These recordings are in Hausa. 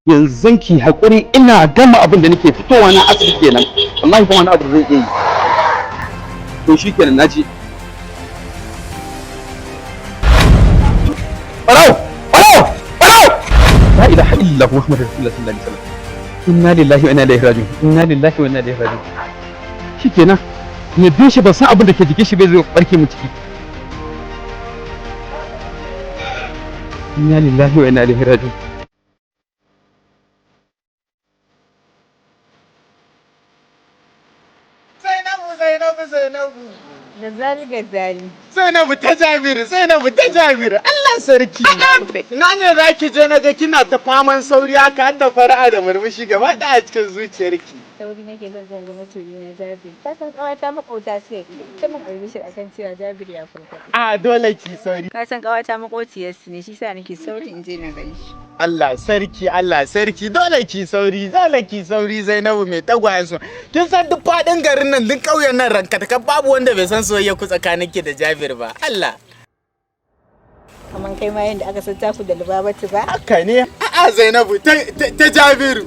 yanzu ki haƙuri ina gama abin da nake fitowa na asibiti kenan wallahi kuma wani abu zai iya yi to shikenan naji barau la ilaha illa huwa muhammadur rasulullah sallallahu alaihi wasallam inna lillahi wa inna ilaihi raji'un inna lillahi wa inna ilaihi raji'un shikenan ne bin shi ban san abin da ke jikin shi bai zo barke mu ciki inna lillahi wa inna ilaihi raji'un Zainabu. Gazali. Zainabu ta Jabiru. Allah sarki. Na ne za ki je na ga kina ta faman sauri haka har da fara'a da murmushi gaba ɗaya a cikin zuciyarki. Sauri nake zan ga masoyi na Jabiru. Ta san ƙawata makauta ce. Ta mun murmushi akan cewa Jabiru ya farko. A dole ki sauri. Ka san ƙawata makociyar su ne shi sa nake sauri in je na gan shi. Allah sarki dole ki sauri Zainabu mai tagwayen su. Kin san duk faɗin garin nan duk ƙauyen nan ranka ta babu wanda bai san soyayya ku tsakanin ki da Jabir ba. Allah. Kaman kai ma yanda aka san taku da Lubabatu ba. Haka ne. A'a Zainabu ta Jabiru.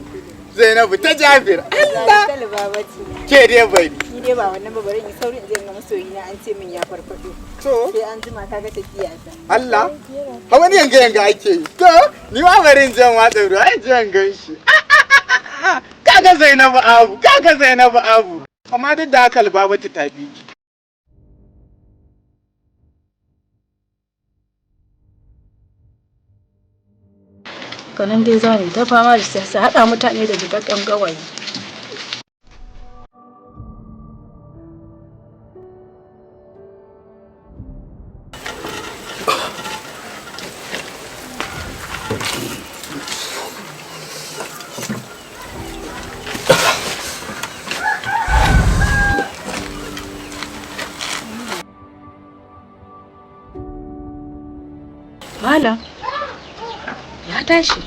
Zainabu ta Jabir. Allah. Ta Lubabatu. Ke dai bai. Ni dai ba wannan ba bari in sauri in je ga masoyi na an ce min ya farfado. To. Sai an jima ka ga tafiya ta. Allah. Ha wani yanga ake yi. To ni ma bari in je watsa ruwa ai je gan shi. Kaga Zainabu Abu. Amma duk da haka Lubabatu ta bi ki. Kanan dai za mu ta fama da siyasa haɗa mutane da jiƙaƙƙen gawayi. Malam. Ya tashi.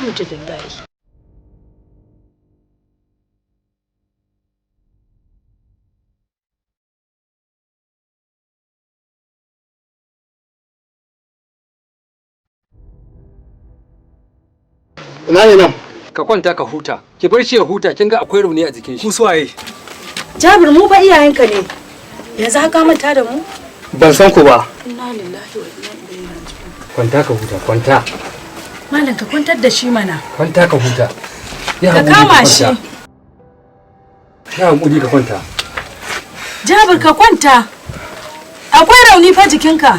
Alhamdulillah. ina ne nan Ka kwanta ka huta. Ki bar shi ya huta, kin ga akwai rauni a jikin shi. Ku suwaye? Jabir mu fa iyayenka ne. Yanzu haka manta da mu? ban san ku ba Inna lillahi wa inna ilaihi raji'un. Kwanta ka huta, kwanta. Malam ka kwantar da shi mana. Kwanta ka huta. Ka kama shi. Ya haƙuri ka kwanta. Jabir ka kwanta. Akwai rauni fa jikinka.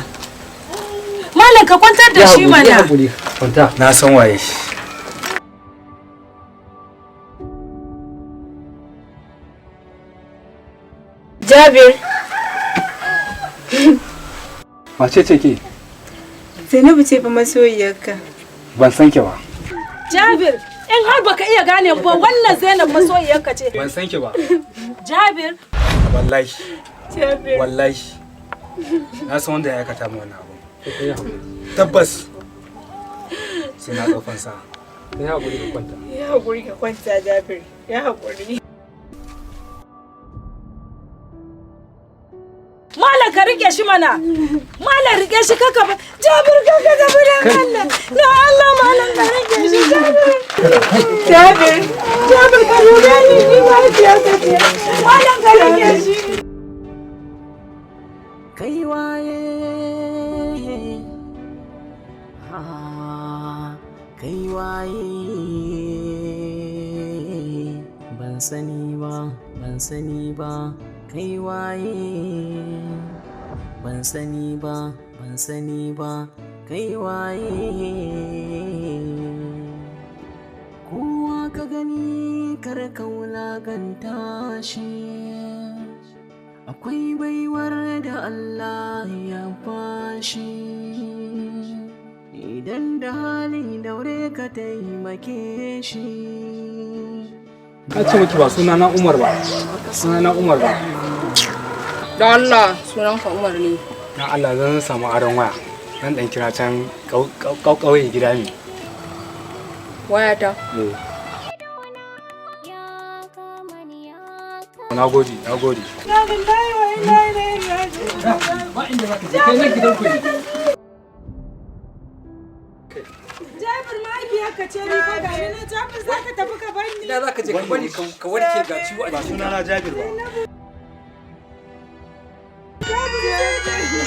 Malam ka kwantar da shi mana. Ya haƙuri, kwanta. Na san waye. Jabir. Wace ce ke? Zainabu ce fa masoyiyarka. Ban san ki ba. Jabir, in har baka iya gane ba wannan Zainab masoyiyarka ce. Ban san ki ba. Jabir. Wallahi. Jabir. Wallahi. Na san wanda ya aikata mu wannan abu. Tabbas. Sai na ɗaufan sa. Ya haƙuri ka kwanta. Ya haƙuri ka kwanta Jabir. Ya haƙuri. Malam ka rike shi mana. Malam rike shi kaka ba. Jabir kaka da bulan Allah. Na Allah malam ka rike shi Jabir. Jabir. Jabir ka lura ni ba ya kace. Malam ka rike shi. Kai waye. Ha. Kai waye. Ban sani ba. Kai waye ban sani ba kai waye kowa ka gani kar ka wulakanta shi akwai baiwar da Allah ya bashi idan da hali daure ka taimake shi. Na ce miki ba sunana Umar ba. Sunana Umar ba. Da Allah sunanka Umar ne. Na Allah zan samu aron waya. Zan dan kira can kauye gida ne. Wayata. Na gode. Ba inda zaka je kai nan gidan ku ne. Jabir mahaifiyar ka ce ni fa gani na Jabir za ka tafi ka bar ni. Ina za ka je ka bari ka warke ga ciwo a jikin. Ba sunana Jabir ba.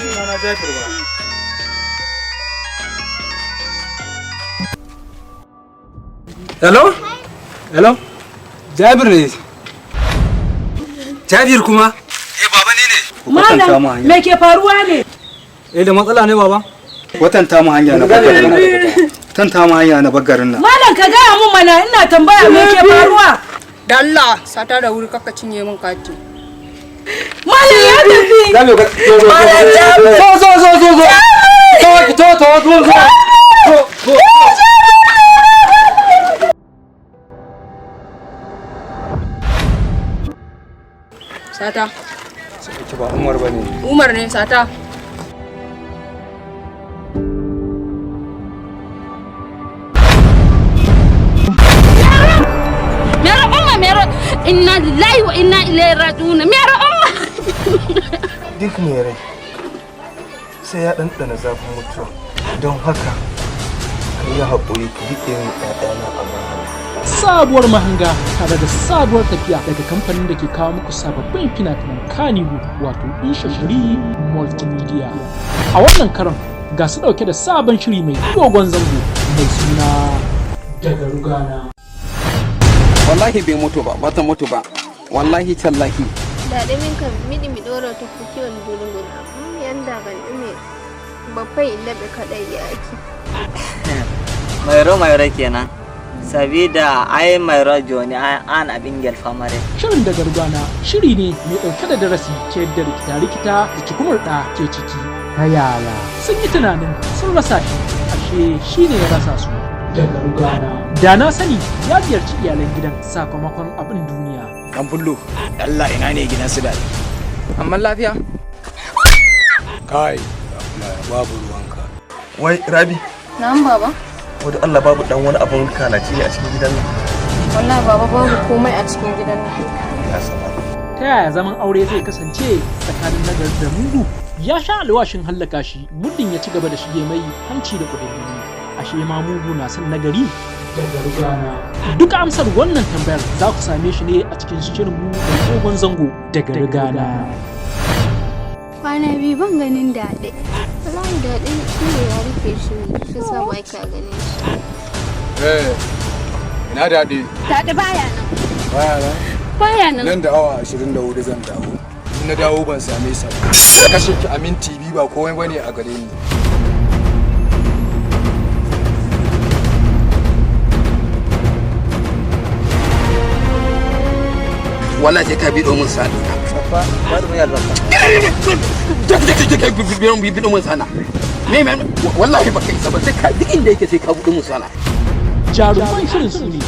Sunana Jabir ba. Hello? Hello? Jabir ne. Jabir kuma? baba ni ne. Malam me ke faruwa ne? Da matsala ne baba. Watanta mu hanya na bagarin nan. Tanta mu hanya na bagarin nan. Malam ka gaya mun mana ina tambaya me ke faruwa? Da Allah sata da wuri kaka cinye min kati. Malam ya tafi. Malam Jabir. Zo. Sata. Ki ba Umar bane. Umar ne sata. Mero inna lillahi wa inna ilaihi raji'un. Mero umma. Duk mai rai sai ya ɗanɗana zafin mutuwa, don haka ka yi haƙuri ka riƙe min ƴaƴana a baya. Sabuwar mahanga tare da sabuwar tafiya daga kamfanin da ke kawo muku sababbin fina-finan Kannywood wato Ishashiri Multimedia. A wannan karon ga su ɗauke da sabon shiri mai dogon zango mai suna Daga Rugana. Wallahi bai mutu ba, bata mutu ba. Wallahi tallahi. Da min ka midi mi dora ta kiwon dulunguna. Yanda ban ne babbai inda bai kadai yaki. Mairo kenan. Sabida ai Mairo Joni an abin gelfa mare. Shirin Daga Rugana shiri ne mai ɗauke da darasi ke da rikita-rikita da cikumurɗa ke ciki. Ta yaya sun yi tunanin sun rasa shi, ashe shi ne ya rasa su. Daga Rugana. Da na sani ya ziyarci iyalan gidan sakamakon abin duniya. Kan fullo, Allah ina ne gidan su da. Amma lafiya? Kai, babu ruwanka. Wai Rabi, Na'am baba. wadda Allah babu dan wani abun kalaci ne a cikin gidan nan. Wallahi baba babu komai a cikin gidan nan. Ya saba. Ta yaya zaman aure zai kasance tsakanin nagari da mugu? Ya sha alwashin hallaka shi muddin ya ci gaba da shige mai hanci da kudin. Ashe ma mugu na son nagari? Daga Rugana. Duka amsar wannan tambayar za ku same shi ne a cikin shirin mu da dogon zango Daga Rugana. Kwana biyu ban ganin daɗe. Wallahi daɗe shi ne ya rufe shi sa ba ka ganin shi. Ina daɗi. Daɗe baya nan. Baya nan. Baya nan. Nan da awa 24 zan dawo. In na dawo ban same sa ba. Kashe ki a minti biyu ba komai bane a gare ni. Wallahi sai ka bido mun sani. Safa, ba da mai albarka. Bido mun sana. Me wallahi baka isa ba sai ka duk inda yake sai ka bido mun sana. Jaruman shirin su ne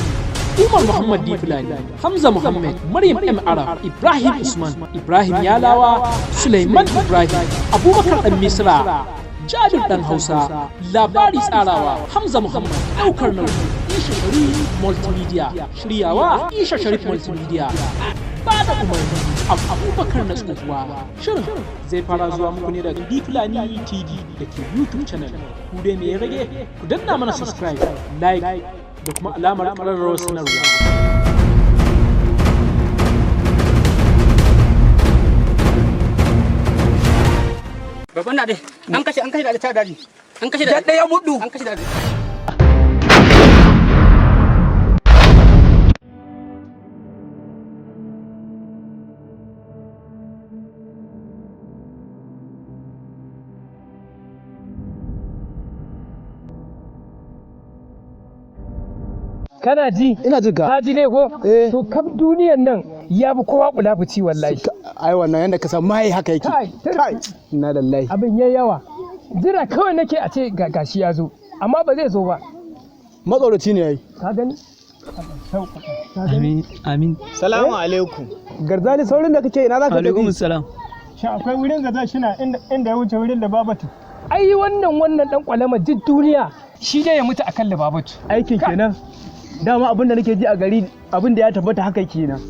Umar Muhammad Diflani, Hamza Muhammad, Maryam M. Arab, Ibrahim Usman, Ibrahim Yalawa, Sulaiman Ibrahim, Abubakar Dan Misra, Jabir Dan Hausa, Labari Tsarawa, Hamza Muhammad, Ɗaukar Nauyi, Isha Sharif Multimedia, Shiryawa, Isha Sharif Multimedia. Ba da umarni Abubakar na tsohuwa. Shirin zai fara zuwa muku ne daga Diflani TV da ke YouTube channel. Ku dai me ya rage? Ku danna mana subscribe, like da kuma alamar ƙararrawar sanarwa. Babban dade, an kashe da ta daji. An kashe da ɗaya mudu. An kashe da Kana ji? Ina ji ka ji ne ko? To kaf duniyan nan ya bi kowa kula fici wallahi. Ai wannan yanda ka san mai haka yake. Kai. Inna lillahi. Abin yayi yawa. Jira kawai nake a ce gashi ya zo, amma ba zai zo ba. Matsoroci ne yayi. Ka gani? Amin. Salamu alaikum. Garzali saurin da kake ina za ka tafi? Alaikum salam. Shi akwai wurin gaza shi na inda ya wuce wurin da babatu. Ai wannan dan kwalama duk duniya shi dai ya mutu akan libabatu. Aikin kenan. Dama abin da nake ji a gari abin da ya tabbata haka kenan.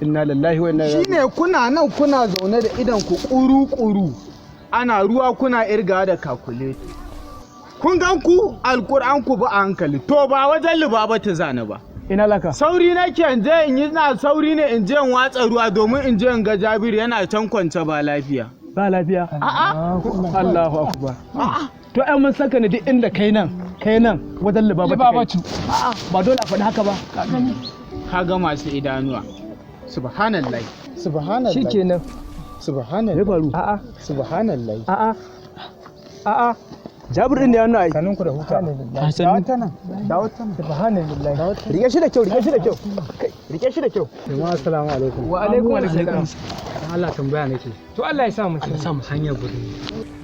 Inna lillahi wa inna ilaihi. Shine kuna nan kuna zaune da idan ku kuru ana ruwa kuna irga da calculate. kun gan ku alkur'an ku ba a hankali to ba wajen libaba ta zana ba ina laka sauri nake in je in yi na sauri ne in je in watsa ruwa domin in je in ga Jabir yana can kwance ba lafiya a'a Allahu akbar to ai mun saka ne duk inda kai nan wajen libaba a'a ba dole a faɗi haka ba ka ga masu idanuwa subhanallahi shikenan subhanallahi faru subhanallahi a'a Jabir din da yana ai sanin ku da huta dawo ta nan subhanallahi rike shi da kyau rike shi da kyau jama'a assalamu alaikum wa alaikum assalam Allah tambaya nake to Allah ya sa mu hanyar gudu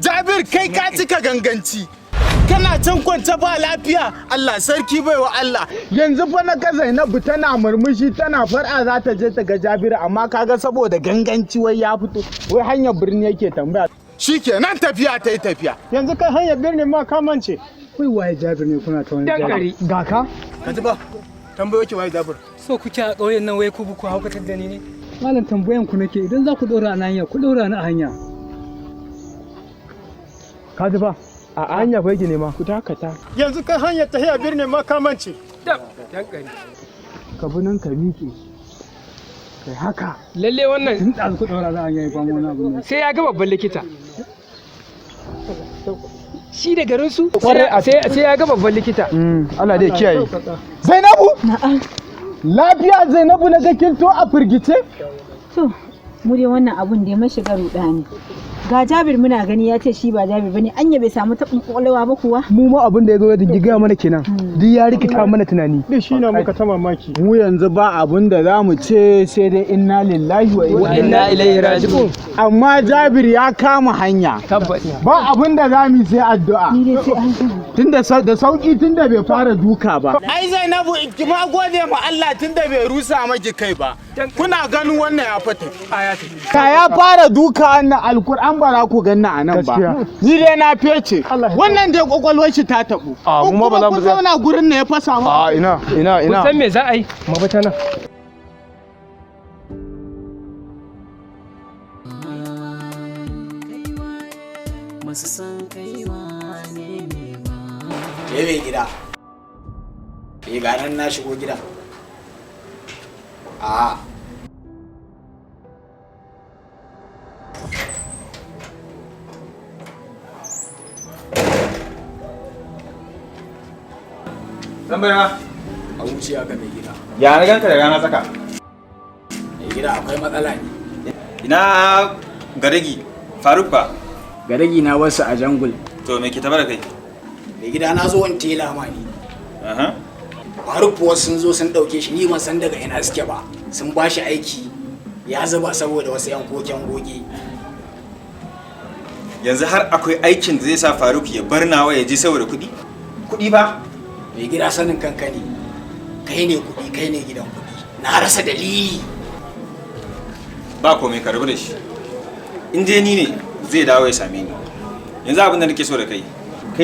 Jabir kai ka cika ganganci kana can kwance ba lafiya Allah sarki baiwa Allah yanzu fa na ga Zainabu tana murmushi tana far'a za ta je ta ga Jabir amma kaga saboda ganganci wai ya fito wai hanyar birni yake tambaya shikenan tafiya ta yi tafiya yanzu kai hanyar birnin ma ka mance kai waye Jabir ne kuna ta wani gari ga ka ji ba tambayo ki waye Jabir so kuke a ƙauyen nan wai ku buku haukatar da ni ne malam tambayan ku nake idan za ku dora a hanya ku dora ni a hanya ka ji ba a hanya fa yake nema ku dakata yanzu kai hanyar tahiya birnin ma ka mance dan gari ka bi nan ka miƙe kai haka lalle wannan tun da ku dora za a yi kwamo na abun sai ya ga babban likita shi da garin su sai ya ga babban likita Allah dai kiyaye Zainabu na'am lafiya Zainabu na ga kin to a firgice to mu dai wannan abun da ya mashi rudani ga Jabir muna gani ya ce shi ba Jabir bane anya bai samu tabin kwalwa ba kuwa mu ma abin da ya zo ya dinga gaya mana kenan duk ya rikita mana tunani din shi ne muka ta mamaki mu yanzu ba abin da za mu ce sai dai inna lillahi wa inna ilaihi raji'un amma Jabir ya kama hanya ba abin da za mu sai addu'a tunda da sauki tunda bai fara duka ba ai Zainabu ki ma gode ma Allah tunda bai rusa maki kai ba kuna ganin wannan ya fata ka ya fara duka wannan alkur'an ba za ku ganna a nan ba ni dai na fece wannan dai kwakwalwar shi ta tabu mu ba za mu zauna gurin ne ya fasa mu ina kun san me za a yi mabata nan masu san kaiwa ne ba mai gida ga nan na shigo gida a Tambaya a wuce aka mai gida ya na ganka da rana tsaka mai gida akwai matsala ne ina garagi Faruk ba garagi na wasu a jangul to me ke tabar kai mai gida na zo wani tela ma ne Faruk kuwa sun zo sun dauke shi ni ban san daga ina suke ba sun ba shi aiki ya zuba saboda wasu yan koken goge yanzu har akwai aikin da zai sa Faruk ya bar nawa ya je saboda kuɗi ba mai gida sanin kanka ne kai ne kuɗi kai ne gidan kuɗi na rasa dalili ba komai ka rabu da shi in dai ni ne zai dawo ya same ni yanzu abin da nake so da kai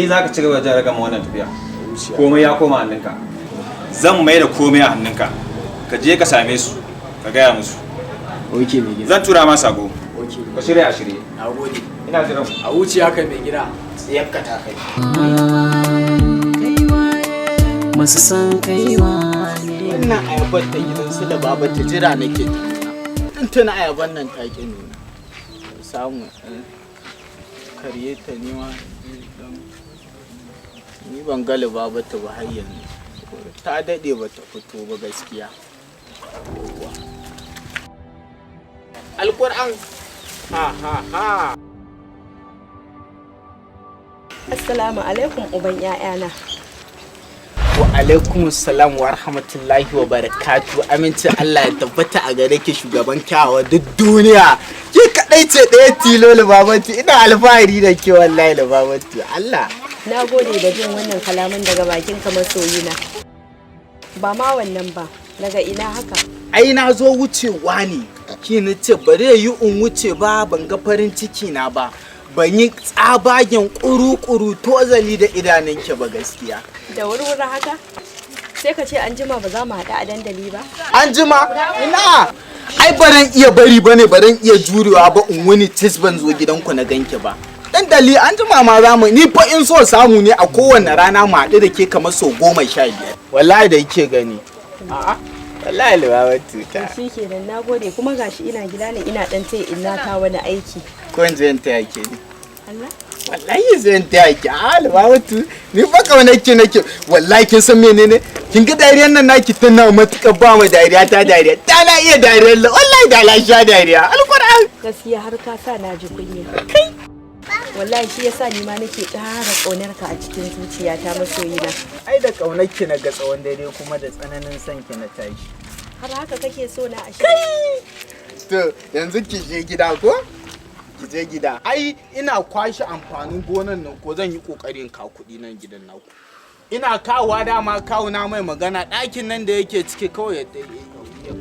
za ka ci gaba da ragama wannan tafiya komai ya koma hannunka zan mai da komai a hannunka ka je ka same su ka gaya musu oke mai gida zan tura ma sako oke ka shirya a shirye na gode ina jiran a wuce haka mai gida tsayakka ta kai masu san kaiwa ne wannan ayabar ta gidansu da baba ta jira nake tuntuna ayaban nan ta ki nuna samu karye ta niwa ni ban ga baba ta ba har yanzu ta dade ba ta fito ba gaskiya alquran ha assalamu alaikum uban ƴaƴana wa alaikum salam wa rahmatullahi wa barakatu amincin Allah ya tabbata a gare ki shugaban kyawawa duk duniya ki kadai ce ɗaya tilo Libabanti ina alfahari da ke wallahi Libabanti Allah na gode da jin wannan kalaman daga bakin ka masoyina ba ma wannan ba daga ina haka ai na zo wucewa ne ki ni ce bare yi in wuce ba ban ga farin ciki na ba ban yi tsabagen kuru-kuru tozali da idanunki ba gaskiya da wurwura haka sai ka ce an jima ba za mu haɗu a dandali ba an jima ina ai baran iya bari bane baran iya jurewa ba in wani tis ban zo gidanku na ganki ba Dandali an jima ma za mu ni fa in so samu ne a kowanne rana mu haɗu da ke kamar sau 15. Wallahi da yake gani. A'a. Wallahi Lubabatu ta. Shi kenan nagode kuma gashi ina gida ne ina dan taya ina ta wani aiki. Ko in je in taya ke ni. Allah. Wallahi zai in taya ki. A Lubabatu ni fa kaunar ki nake. Wallahi kin san menene? Kin ga dariyar nan naki tana matukar ba mu dariya ta dariya. Ta na iya dariyar la wallahi da lafiya dariya. Alquran. Gaskiya har ka sa na ji kunya. Kai. Wallahi shi yasa ni ma nake ƙara ƙaunar ka a cikin zuciyata masoyina. Ai da ƙaunar ki na ga tsawon dare kuma da tsananin son ki na tashi. Har haka kake so na ashe. To yanzu ki je gida ko? Ki je gida. Ai ina kwashe amfanin gonan nan ko zan yi kokarin ka kuɗi nan gidan naku. Ina kawowa dama kawuna mai magana ɗakin nan da yake ciki kawai ya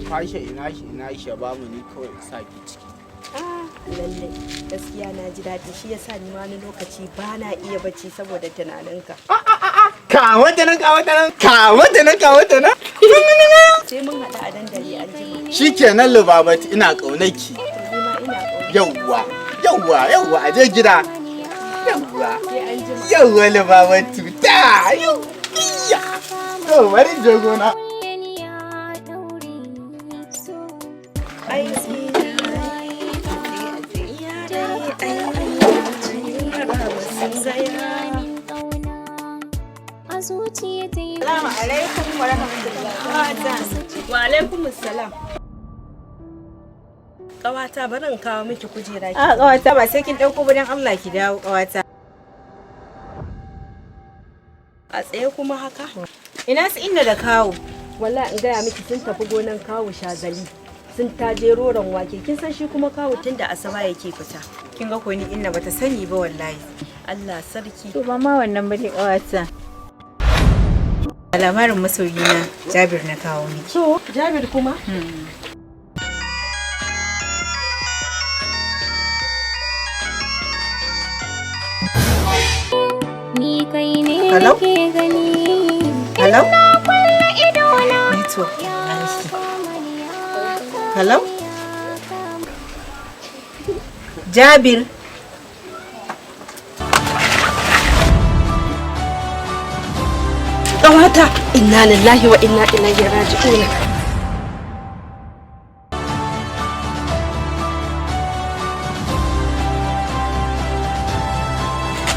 kwashe ina shi ya bamu ni kawai sa ki ciki. Lalle gaskiya na ji daɗi shi yasa ni ma wani lokaci ba na iya bacci saboda tunaninka. Ka wata nan. Sai mun haɗu a dandali an jima. Shikenan Lubabatu ina ƙaunar ki. Yawwa a je gida. Yawwa Lubabatu ta yau. To bari je gona. Assalamu alaikum wa rahmatullahi. Wa alaikum assalam. Kawata barin kawo miki kujera ki. Kawata ba sai kin dauko ba dan Allah ki dawo kawata. A tsaye kuma haka? Ina su inda da kawo. Wallahi in gaya miki sun tafi gonan kawo Shazali. Sun taje roron wake kin san shi kuma kawo tunda asaba yake fita. Kin ga ko ni inda bata sani ba wallahi. Allah sarki. To ba ma wannan bane kawata. Lamarin masoyina Jabir na kawo miki. So, Jabir kuma? Ni kai ne Hello? ke gani. Hello? Ina kwalla idona. Network. Hello? Jabir. Kawata inna lillahi wa inna ilaihi raji'un.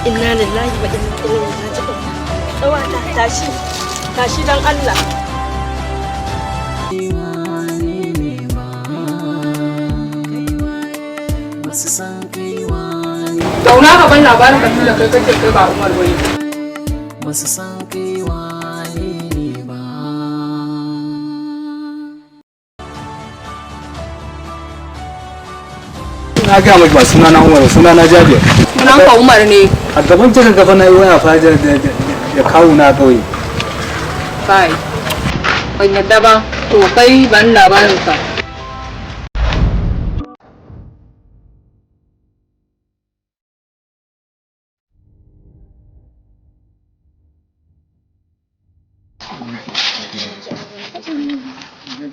Inna lillahi wa inna ilaihi raji'un. Kawata tashi dan Allah. Zauna ka ban labarin ka tunda kai kake kai ba Umar bane. Basu san kai wane ne ba. Na ga mai ba suna na Umar, suna na Jabir. Sunan ka Umar ne. A gaban jaka gaba na yi waya fajar da kawu na kauye. Kai. Ban yadda ba. To kai ban labarin ka.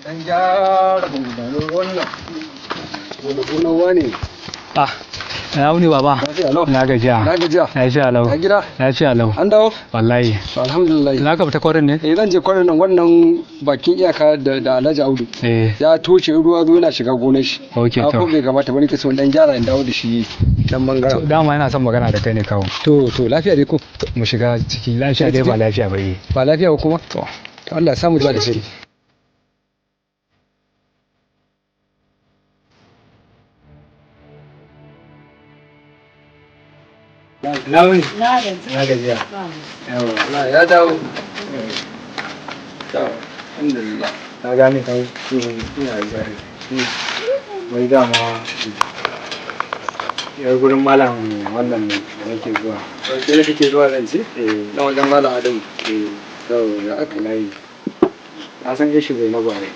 Dan gyara gungunan wannan. Gungunan wani. Na wuni baba. Na gajiya. Na gajiya. Lafiya lau. Na gida. Lafiya lau. An dawo? Wallahi. To alhamdulillah. Na ka fita kwarin ne? Zan je kwarin nan wannan bakin iyaka da Alhaji Audu. Ya toshe ruwa zo yana shiga gonar shi. Okay to. Ko bai kamata ba nake so dan gyara in dawo da shi dan bangaren. Dama yana son magana da kai ne kawo. To lafiya dai ko? Mu shiga ciki lafiya dai ba lafiya ba yi. Ba lafiya ba kuma? To Allah ya samu ba da shi. Na wuni? Na gajiya. Yawa, na ya dawo. Alhamdulillah. Na gane kawo. Ina zai. Wai dama yar gurin malam wannan da nake zuwa. Sai da kake zuwa zan ce? Na wajen malam Adamu. To ya aka nayi. Na san gashi bai na bare.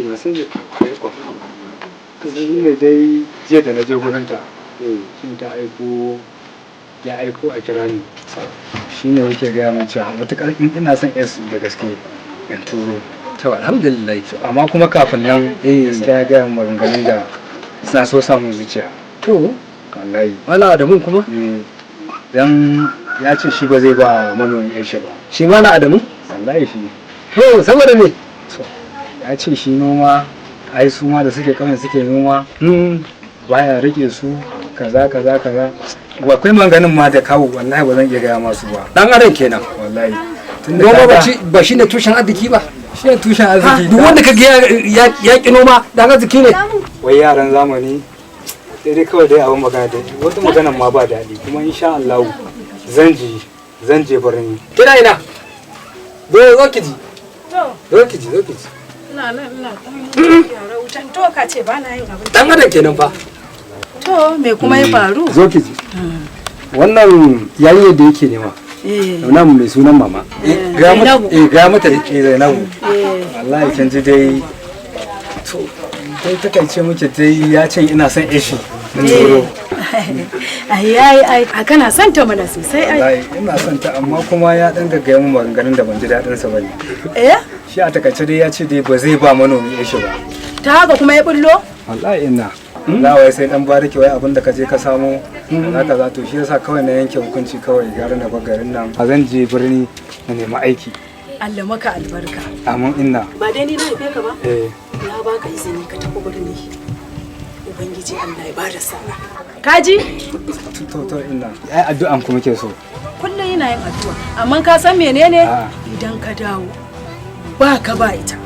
Na san je kai ko. Ne dai jiya da na je gurin ta. Shin ta ya aiko a kira ni. Shi ne yake gaya min cewa matuƙar in ina son S da gaske in turo. To alhamdulillah. Amma kuma kafin nan gaskiya ya gaya min maganganun da suna so samun zuciya. To wallahi. Wala da mun kuma? dan ya ce shi ba zai ba manomi yan shi ba. Shi ma na Adamu? Wallahi shi. To saboda me? Ya ce shi noma ai su ma da suke kawai suke noma baya rike su kaza kaza kaza. Akwai maganin ma da kawo wallahi ba zan iya gaya masu ba. Dan adam kenan. Wallahi. Noma ba shi ne tushen arziki ba. Shi ne tushen arziki. Duk wanda kaga ya ki noma dan arziki ne. Wai yaran zamani sai dai kawai dai abin magana dai wata maganan ma ba daɗi kuma insha Allah zan je birni. Kina ina? Zo ki ji. Zo ki ji. Ina yara wutan to ka ce ba na yin abin. Dan adam kenan fa. To me kuma ya faru? Zo ki ji. Wannan yarinyar da yake nema. Nan mai sunan mama. Ga mata Zainabu. Wallahi kin ji dai to dai takaice muke dai ya ce ina son ishi. Ai kana son ta mana sosai ai. Wallahi ina son ta amma kuma ya dan gaggaya mu maganganun da ban ji dadin sa bane. Shi a takaice dai ya ce dai ba zai ba manomi ishi ba. Ta haka kuma ya bullo? Wallahi ina. Wai sai dan bariki wai abin da ka je ka samu kaza to shi yasa kawai na yanke hukunci kawai garin da bagarin nan a zan je birni na nemi aiki. Allah maka albarka. Amin inna. Ba dai ni na haife ka ba? Na baka izini ka tafi birni. Ubangiji Allah ya bada sa'a. Kaji? To inna. Ai addu'an ku muke so. Kullum ina yin addu'a amma ka san menene? Idan ka dawo ba ka ba ita.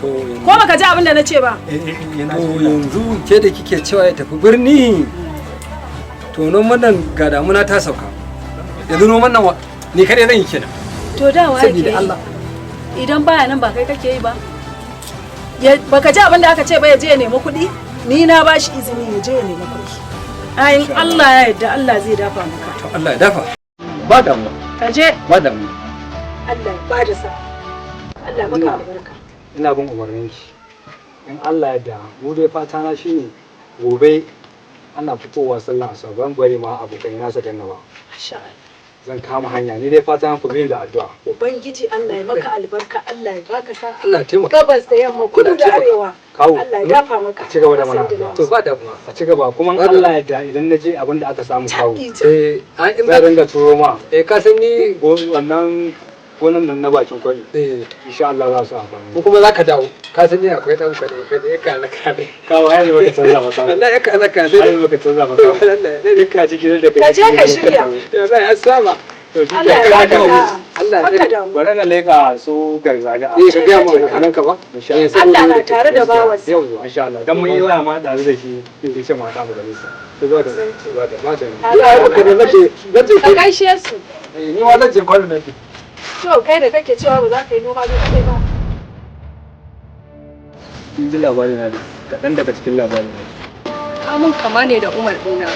Ko baka ji abin da na ce ba? Yanzu ke da kike cewa ya tafi birni. To noman nan ga damuna ta sauka. Yanzu noman nan ni kare zan yi kenan. To da wa yake idan baya nan ba kai kake yi ba. Baka ji abin da aka ce ba ya je ya nemi kuɗi? Ni na ba shi izini ya je ya nemi kuɗi. Ayin Allah ya yarda Allah zai dafa maka. To Allah ya dafa. Ba damuwa. Ka je. Ba damuwa. Allah ya bada sa. Allah maka albarka. Ina bin umarninki. In Allah ya da mu dai fata na shine gobe ana fitowa sallah asuba ban bari ma abokai na saka nawa. Zan kama hanya ni dai fata na ku bi da addu'a. Ubangiji Allah ya maka albarka Allah ya baka sa. Allah ya taimaka. Gabas da yamma kudu da arewa. Allah ya dafa maka. A ci gaba da mana. To ba damuwa. A ci gaba kuma Allah ya da idan na je abin da aka samu kawo. An in ba ringa turo ma. Ka san ni wannan gonan nan na bakin kwari. Insha Allah za su amfani. Ko kuma zaka dawo. Ka san ni akwai dan kwade ka na kade. Kawo ai baka canza masa. Allah ya kana ka sai ai baka canza masa. Allah ka ci gidan da kai. Ka je ka shirya. To zai asaba. Allah ya baka. Allah ya bari na leka su garzaga. Ka ga mu nan ka ba. Allah na tare da bawansa. Yau insha Allah. Dan mun yi waya ma da shi zai ce ma ta mu da nisa. To zo da ba ta. Allah ya baka da nace Ka gaishe su. Ni wa zan je kwallo nake. To kai da kake cewa ba za ka yi noma ba kai ba. Kin ji labarin na kaɗan daga cikin labarin na. Amun kama ne da Umar ɗina.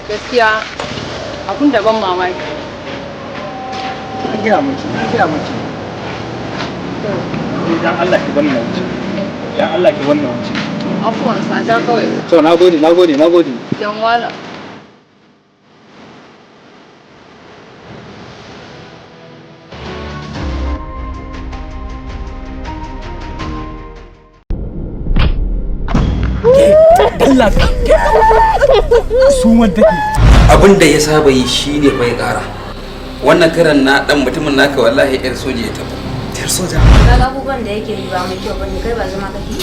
Gaskiya abun da ban mamaki. An gaya miki. Dan Allah ki bar na wuce. Dan Allah ki bar na wuce. Afuwan sada kawai. To nagode. Yan wala. Allah su wanda ke abin da ya saba yi shine fa ya kara wannan karan na dan mutumin naka wallahi yar soja ya tabo yar soja kaga abubuwan da yake yi ba mai kyau bane kai ba zama kake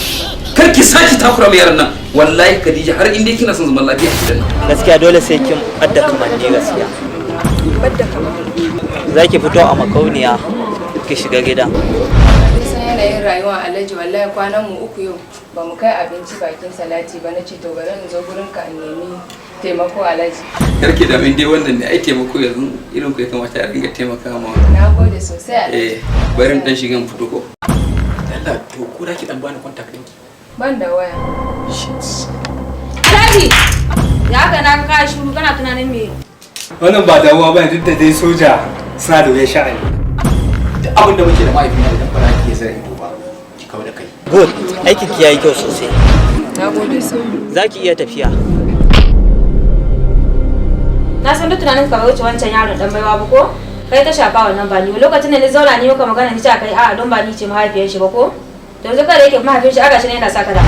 kar ki saki takura mai yaran nan wallahi Khadija har inda kina son zaman lafiya a gidan nan gaskiya dole sai kin badda kamanni gaskiya Badda kamanni zaki fito a makauniya ki shiga gida yanayin rayuwa Alhaji wallahi kwanan mu uku yau ba mu kai abinci bakin salati ba na ce to bari in zo gurin ka in nemi taimako Alhaji. Yarki da min dai wannan ne ai taimako yanzu irin ku ya kamata a ringa taimaka ma. Na gode sosai Alhaji. Bari in dan shiga mu fito ko. Allah to ko da ki dan bani contact ɗinki. Ban da waya. Alhaji ya ga na ka shiru kana tunanin me? Wannan ba damuwa ba duk da dai soja suna da wuya sha'ani. Duk abin da muke da mahaifina idan ba za ki iya zara ido ba ki kawo da kai. Good. Aikin ki yayi kyau sosai. Na gode sai. Zaki iya tafiya. Na san duk tunanin ka wuce wancan yaron dan baiwa ba ko? Kai ta shafa wannan ba ni lokacin da ni zauna ni maka magana ni ta kai a don ba ni ce mahaifiyar shi ba ko? To yanzu kada yake mahaifiyar shi aga shi ne yana saka da.